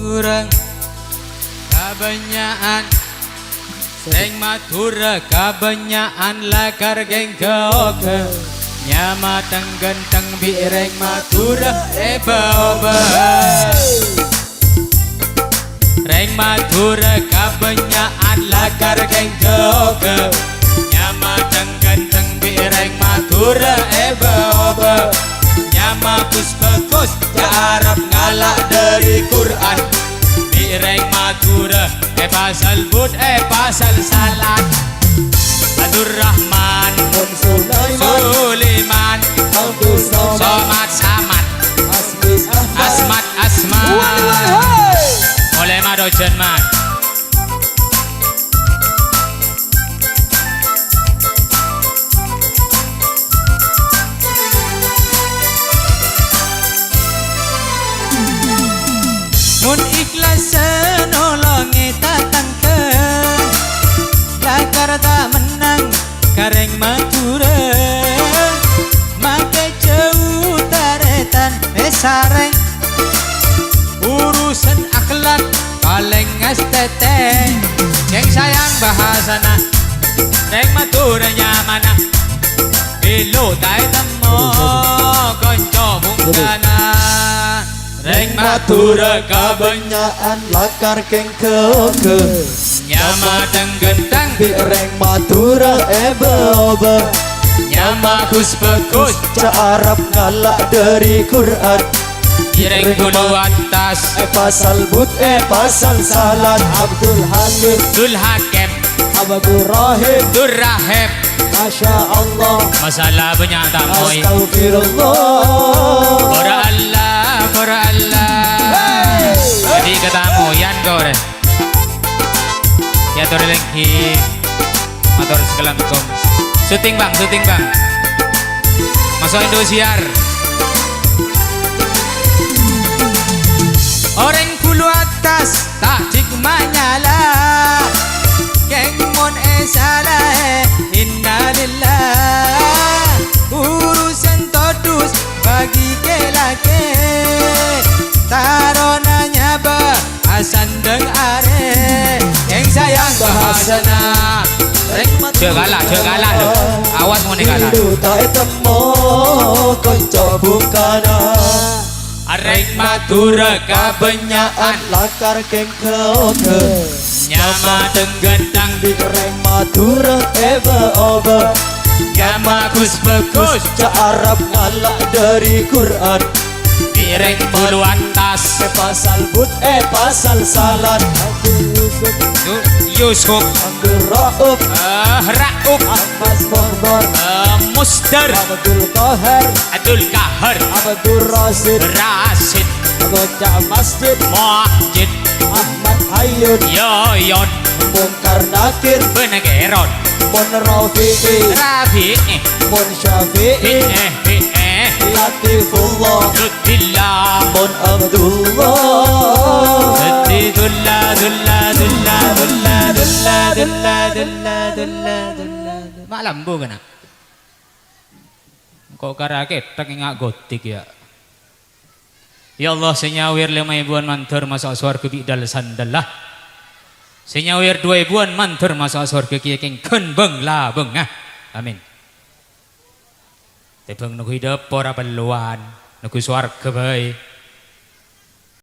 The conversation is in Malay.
Urang kabanyakan sing matura kabanyakan lakar geng keoke nyama genteng bireng matura eba-oba reng matura kabanyakan lakar geng keoke nyama genteng bireng matura eba-oba nyama kus-kus Arab ngalak dari Quran bireng matura pasal bud pasal salat Abdurrahman Sulaiman Somad Samad Asmat Asmat oleh Madojen man mun ikhlas nolongi tatangke lakar tak menang kareng matura make jauh taretan sareng urusan akhlak paling esteteng yang sayang bahasana reng matura nyamana ilo tai temo konco bungkana reng matura kabanyakan lakar keng keoke nyama genteng bireng matura eba-oba nyama kus-kus Arab ngalak dari Quran bireng bulu atas pasal but pasal salat Abdul Halim Dul Hakim Abdul Rahim Dur Rahim Masya Allah masalah banyak tamoy Astagfirullah Ora Allah Ora Allah jadi ketemu yan kau deh ya tuh lagi motor segalamukum syuting bang masuk Indosiar orang bulu atas tak cikma nyala geng mon salah innalillah urusan todus bagi kelake taronanya bahasan deng are yang sayang bahasana Jagalah lo awas mau kalah tak temo konco bungkana arek matura kabanyakan lakar keng keoke nyama genteng bireng matura eba-oba nyama kus-kus Arab ngalak dari Quran bireng bulu atas pasal but pasal salat Yusuf Rauf Rauf Abbas Bonbor Musdar Abdul Qahar Abdul Rasid Bocah Masjid Masjid Ahmad Hayun Yoyon Bongkar Nakir Benegeron Mon Rafi'i Mon Syafi'i Latifullah Lutfillah Mon Abdullah malam bu kena kok karake tak ngak gotik ya Allah senyawir 5.000-an mantur masuk surga bidal sandalah senyawir 2.000-an mantur masuk surga kiking ken beng la beng amin tebeng nuku hidup para peluan nuku surga bae